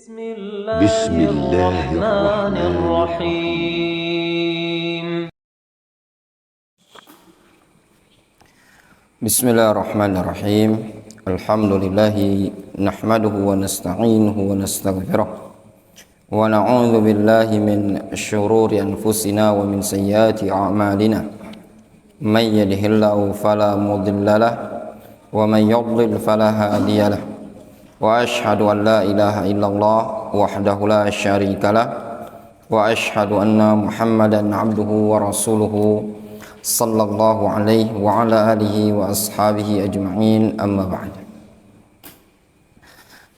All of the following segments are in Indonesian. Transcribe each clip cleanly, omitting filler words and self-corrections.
بسم الله الرحمن الرحيم. بسم الله الرحمن الرحيم. الحمد لله نحمده ونستعينه ونستغفره ونعوذ بالله من شرور أنفسنا ومن سيئات أعمالنا من يهده الله فلا مضل له ومن يضلل فلا هادي له وأشهد أن لا إله إلا الله وحده لا شريك له وأشهد أن محمدا عبده ورسوله صلى الله عليه وعلى آله وأصحابه أجمعين أما بعد.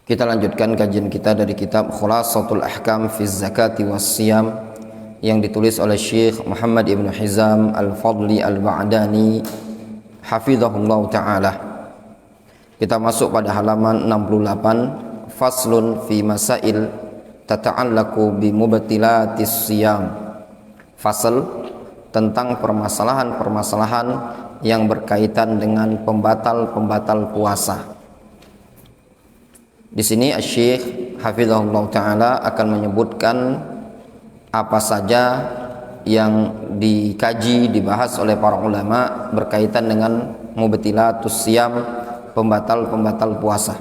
Kita lanjutkan kajian kita dari kitab Khulasatul Ahkam fi Zakati was Siyam yang ditulis oleh Syekh Muhammad Ibn Hizam Al-Fadli Al-Ba'dani hafizahullah ta'ala. Kita masuk pada halaman 68, faslun fi masail tata'allaku bi mubtilatis siyam. Fasal tentang permasalahan-permasalahan yang berkaitan dengan pembatal-pembatal puasa. Di sini Syekh hafizahullah taala akan menyebutkan apa saja yang dikaji, dibahas oleh para ulama berkaitan dengan mubtilatus siyam, pembatal-pembatal puasa.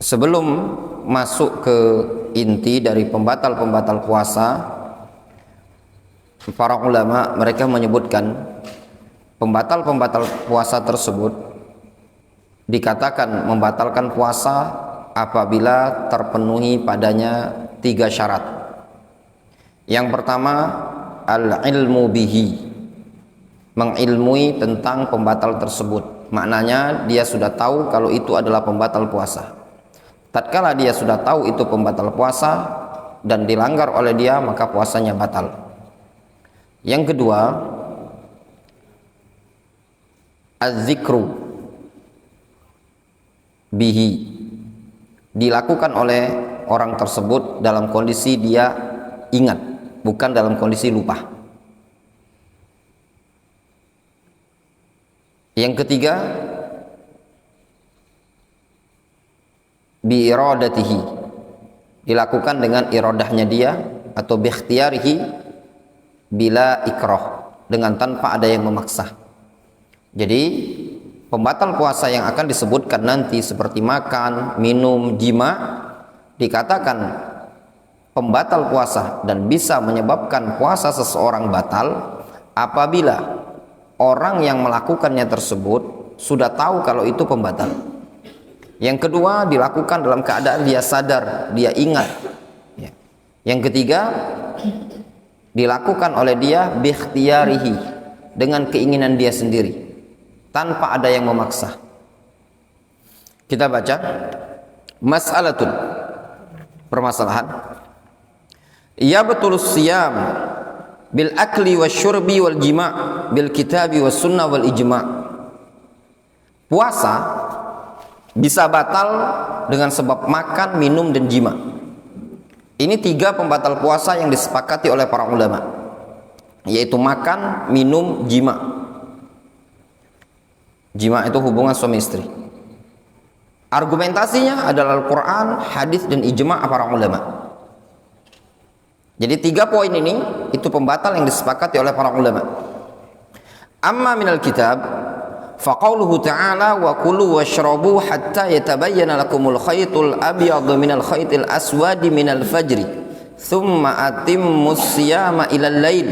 Sebelum masuk ke inti dari pembatal-pembatal puasa, para ulama mereka menyebutkan pembatal-pembatal puasa tersebut dikatakan membatalkan puasa apabila terpenuhi padanya 3 syarat. Yang pertama, al-ilmu bihi, mengilmui tentang pembatal tersebut. Maknanya dia sudah tahu kalau itu adalah pembatal puasa. Tatkala dia sudah tahu itu pembatal puasa dan dilanggar oleh dia, maka puasanya batal. Yang kedua, az-zikru bihi, dilakukan oleh orang tersebut dalam kondisi dia ingat, bukan dalam kondisi lupa. Yang ketiga, bi iradatihi, dilakukan dengan iradahnya dia atau bi ikhtiyarihi bila ikrah, dengan tanpa ada yang memaksa. Jadi pembatal puasa yang akan disebutkan nanti seperti makan, minum, jima dikatakan pembatal puasa dan bisa menyebabkan puasa seseorang batal apabila orang yang melakukannya tersebut sudah tahu kalau itu pembatal. Yang kedua, dilakukan dalam keadaan dia sadar, dia ingat. Yang ketiga, dilakukan oleh dia bi ikhtiyarihi, dengan keinginan dia sendiri, tanpa ada yang memaksa. Kita baca mas'alatun, permasalahan. Ya betulus siyam bil akli wasyurbi wal jima' bil kitabi was sunnah wal ijma'. Puasa bisa batal dengan sebab makan, minum dan jima. Ini 3 pembatal puasa yang disepakati oleh para ulama, yaitu makan, minum, jima. Jima itu hubungan suami istri. Argumentasinya adalah Al-Quran, hadis dan ijma' para ulama. Jadi 3 poin ini itu pembatal yang disepakati oleh para ulama. Amma minal kitab faqauluhu ta'ala wa kulu washrabu hatta yatabayyana lakumul khaytul abyadu minal khaytil aswadi minal fajri thumma atimmus siyama ilal lail.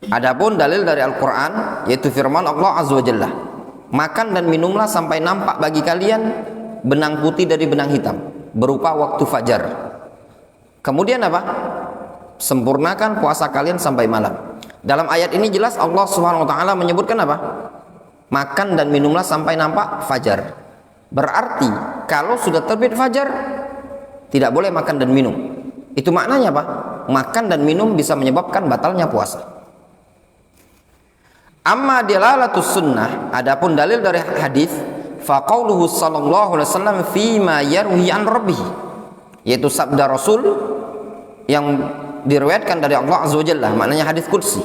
Adapun dalil dari Al-Quran yaitu firman Allah Azza wa Jalla, makan dan minumlah sampai nampak bagi kalian benang putih dari benang hitam berupa waktu fajar. Kemudian apa? Sempurnakan puasa kalian sampai malam. Dalam ayat ini jelas Allah Subhanahu wa taala menyebutkan apa? Makan dan minumlah sampai nampak fajar. Berarti kalau sudah terbit fajar tidak boleh makan dan minum. Itu maknanya apa? Makan dan minum bisa menyebabkan batalnya puasa. Amma dilalatus sunnah, adapun dalil dari hadis, faqauluhu sallallahu alaihi wasallam fi ma yarwi an rabbih, yaitu sabda Rasul yang diriwayatkan dari Allah Azza wa Jalla, maknanya hadis qudsi.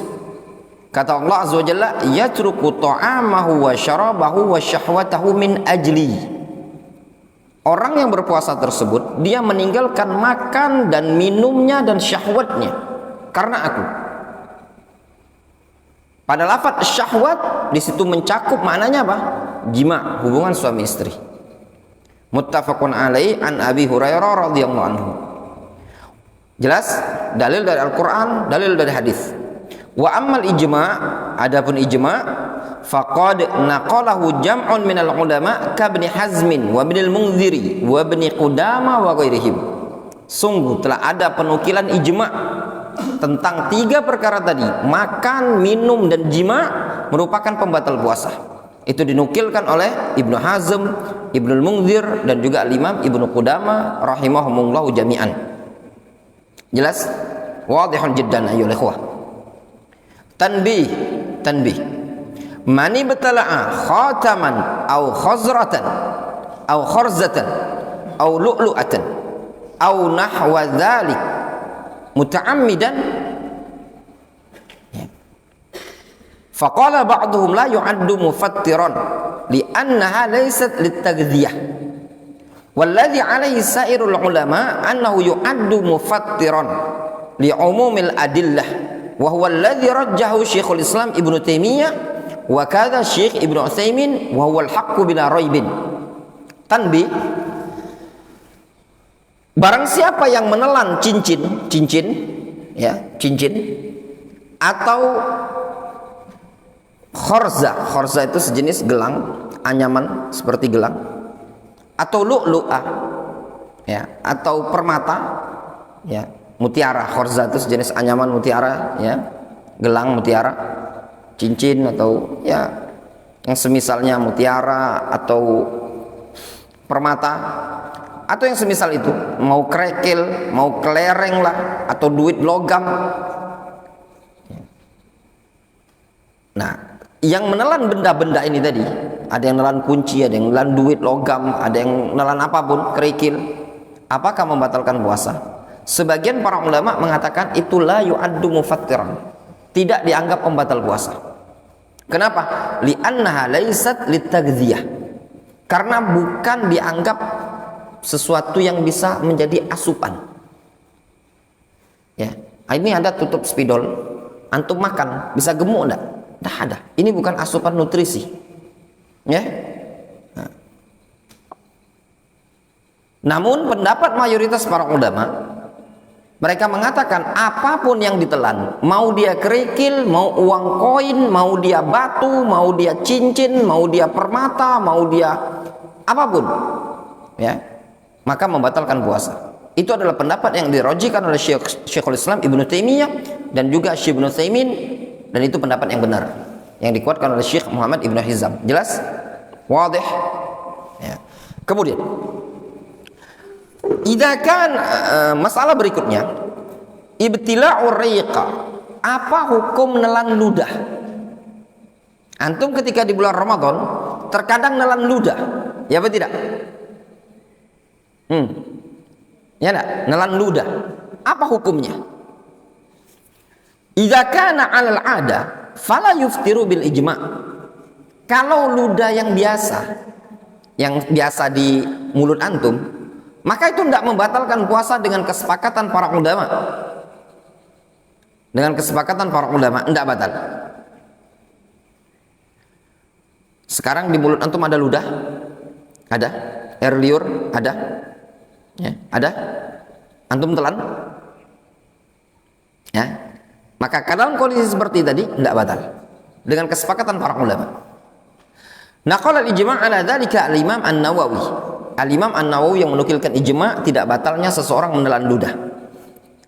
Kata Allah Azza wa Jalla, yatruku ta'amahu wa syarabahu wa syahwatahu min ajli. orang yang berpuasa tersebut dia meninggalkan makan dan minumnya dan syahwatnya karena aku. Pada lafaz syahwat di situ mencakup maknanya apa? Jima, hubungan suami istri. Muttafaqun alaih an Abi Hurairah radhiyallahu anhu. Jelas dalil dari Al-Qur'an, dalil dari hadis. Wa ammal ijma', adapun ijma' faqad naqalahu jam'un minal ulama ka Ibnu Hazmin wa Ibnu Munziri wa Ibnu Qudamah wa ghairihim. Sungguh telah ada penukilan ijma' tentang 3 perkara tadi, makan, minum dan jima merupakan pembatal puasa. Itu dinukilkan oleh Ibnu Hazm, Ibnu Munzir dan juga Imam Ibnu Qudamah rahimahumullahu jami'an. Jelas? Wadihun jiddan ayyuhal ikhwah. Tanbih. Man ibtala'a khataman aw khazratan aw kharzatan aw lu'lu'atan aw nahwa dzalik muta'ammidan faqala ba'duhum la yu'addu mufattiran li'annaha laysat litaghdhiyah walladhi alaihi sairul ulama annahu yu'addu mufattiran li'umumil adillah wa huwa alladhi rajjahu Syekhul Islam Ibnu Taimiyah wa kadza Syekh Ibnu Utsaimin wa huwa al-haqqu bila raibin. Tanbih, barang siapa yang menelan cincin atau khorza itu sejenis gelang, anyaman seperti gelang, atau lu'lu'ah ya, atau permata ya, mutiara. Khorza itu sejenis anyaman mutiara ya, gelang mutiara, cincin atau ya yang semisalnya mutiara atau permata atau yang semisal itu, mau kerikil, mau kelereng lah, atau duit logam. Nah, yang menelan benda-benda ini tadi, ada yang menelan kunci, ada yang menelan duit logam, ada yang menelan apapun, kerikil, apakah membatalkan puasa? Sebagian para ulama mengatakan itu la yu'addu mufattiran, tidak dianggap pembatal puasa. Kenapa? Li'annaha laysat litaghdhiyah, karena bukan dianggap sesuatu yang bisa menjadi asupan. Ya, ini ada tutup spidol, antum makan bisa gemuk enggak? Dah ada. Ini bukan asupan nutrisi. Ya. Nah. Namun pendapat mayoritas para ulama, mereka mengatakan apapun yang ditelan, mau dia kerikil, mau uang koin, mau dia batu, mau dia cincin, mau dia permata, mau dia apapun, ya, maka membatalkan puasa. Itu adalah pendapat yang dirojikan oleh Syekhul Islam Ibnu Taimiyah dan juga Syekh Ibnu Utsaimin, dan itu pendapat yang benar yang dikuatkan oleh Syekh Muhammad Ibnu Hizam. Jelas? Wadih? Ya. Kemudian masalah berikutnya, ibtila'ur riqa. Apa hukum nelan ludah? Antum ketika di bulan Ramadan terkadang nelan ludah, ya apa tidak? Ya enggak? Nelan ludah. Apa hukumnya? Idza kana 'alal 'ada fala yuftiru bil ijma'. Kalau ludah yang biasa di mulut antum, maka itu tidak membatalkan puasa dengan kesepakatan para ulama. Dengan kesepakatan para ulama tidak batal. Sekarang di mulut antum ada ludah? Ada? Air liur? Ada? Ya, ada? Antum telan? Ya. Maka dalam kondisi seperti tadi tidak batal dengan kesepakatan para ulama. Naqala al-ijma' ala dzalika al-Imam An-Nawawi. Al-Imam An-Nawawi yang menukilkan ijma' tidak batalnya seseorang menelan ludah.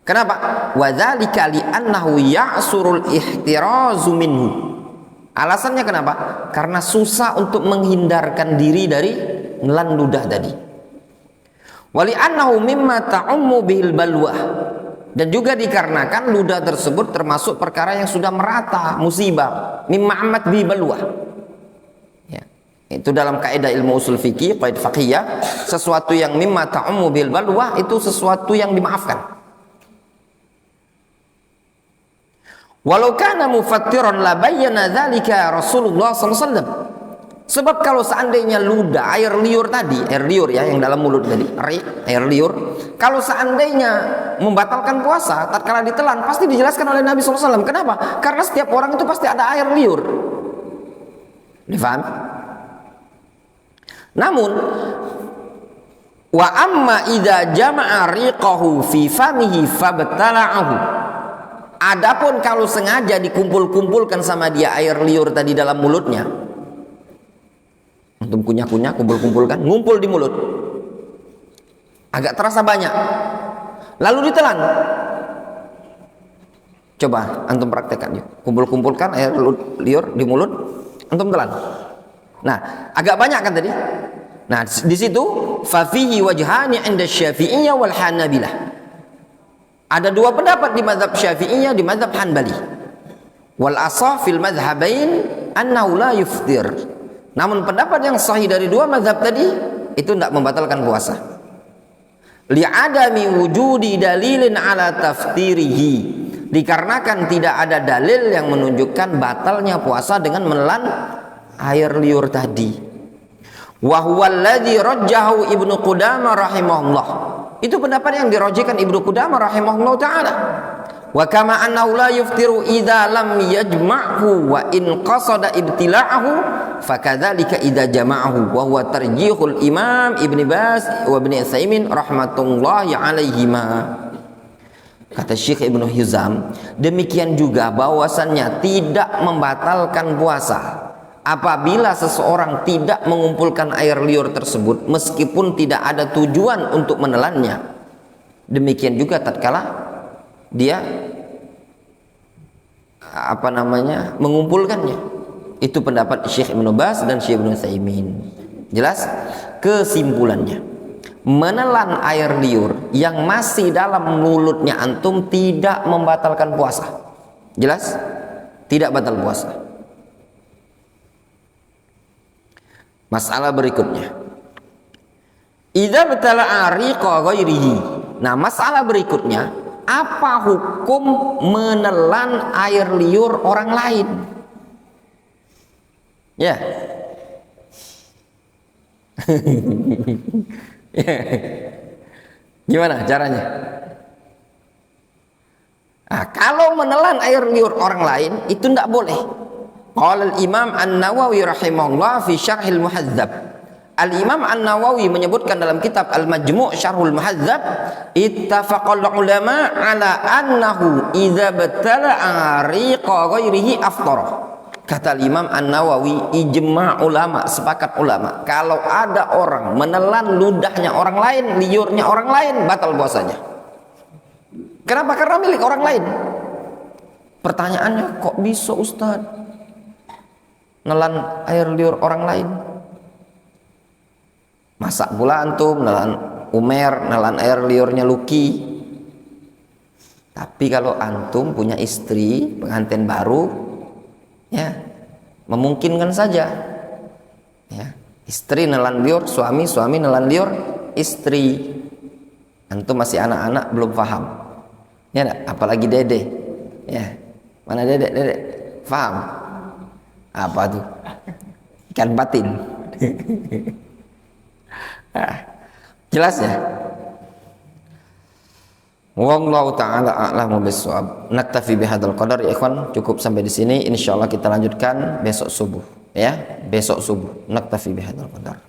Kenapa? Wa dzalika li annahu ya'surul ihtirazu minhu. Alasannya kenapa? Karena susah untuk menghindarkan diri dari menelan ludah tadi. Wa li annahu mimma ta'ummu bihil balwah. Dan juga dikarenakan ludah tersebut termasuk perkara yang sudah merata musibah, mimma amat bi balwah. Ya. Itu dalam kaidah ilmu usul fikih, kaidah faqihiyah, sesuatu yang mimma ta'ummu bil balwah itu sesuatu yang dimaafkan. Walau kana mufattiran la bayyana dzalika Rasulullah sallallahu alaihi wasallam. Sebab kalau seandainya ludah, air liur tadi, air liur ya yang dalam mulut tadi, air liur, kalau seandainya membatalkan puasa, tatkala ditelan, pasti dijelaskan oleh Nabi SAW. Kenapa? Karena setiap orang itu pasti ada air liur. Difahami? Namun, wa amma idza jama'a riqahu fi famihi fabtala'ahu. Adapun kalau sengaja dikumpul-kumpulkan sama dia air liur tadi dalam mulutnya, antum kunyah-kunyah, kumpul-kumpulkan, ngumpul di mulut, agak terasa banyak, lalu ditelan. Coba antum praktekkan yuk, kumpul-kumpulkan air liur di mulut, antum telan. Nah, agak banyak kan tadi. Nah, di situ fa fihi wajhani 'inda Syafi'iyyah wal Hanabilah. Ada dua pendapat di mazhab Syafi'iyah, di mazhab Hanbali. Wal asah fil madhhabain annahu la yuftir. Namun pendapat yang sahih dari dua mazhab tadi itu tidak membatalkan puasa. Li'adami wujudi dalilin ala taftirihi. Dikarenakan tidak ada dalil yang menunjukkan batalnya puasa dengan menelan air liur tadi. Wa huwa alladhi rajjahu Ibnu Qudamah rahimahullah. Itu pendapat yang dirajihkan Ibnu Qudamah rahimahullah taala. Wa kama annahu la yuftiru idza lam yajma'hu wa in qasada ibtila'ahu fakadzalika idza jama'ahu wa huwa tarjihul Imam Ibnu Baz wa Ibnu Utsaimin rahmatullahi alaihima. Kata Syekh Ibnu Hizam, demikian juga bahwasannya tidak membatalkan puasa apabila seseorang tidak mengumpulkan air liur tersebut meskipun tidak ada tujuan untuk menelannya. Demikian juga tatkala dia mengumpulkannya. Itu pendapat Syekh Ibnu Baz dan Syekh Ibnu Utsaimin. Jelas? Kesimpulannya, menelan air liur yang masih dalam mulutnya antum tidak membatalkan puasa. Jelas? Tidak batal puasa. Masalah berikutnya, idza batala ariqa ghairihi. Nah, masalah berikutnya, apa hukum menelan air liur orang lain? Ya. Gimana caranya? Nah, kalau menelan air liur orang lain itu tidak boleh. Qala al-Imam An-Nawawi rahimahullah fi Syarhil Muhadzab. Al-Imam An-Nawawi menyebutkan dalam kitab Al-Majmu' Syarhul Muhadzab, ittafaqal ulama ala annahu idza batala riqa ghairihi aftara. Kata Imam An-Nawawi, ijma' ulama, sepakat ulama, kalau ada orang menelan ludahnya orang lain, liurnya orang lain, batal puasanya. Kenapa? Karena milik orang lain. Pertanyaannya, kok bisa Ustaz nelan air liur orang lain? Masa pula antum nelan Umer, nelan air liurnya Luki? Tapi kalau antum punya istri, pengantin baru, ya memungkinkan saja. Ya, istri nelan liur suami, suami nelan liur istri. Antum masih anak-anak belum paham. Ya, apalagi dede. Ya, mana dedek? Dedek paham? Apa tuh? Ikan batin. Jelas ya? Wallahu ta'ala a'lamu bis-shawab. Naktafi bihadzal qadar ya ikhwan, cukup sampai di sini. Insyaallah kita lanjutkan besok subuh ya. Besok subuh. Naktafi bihadzal qadar.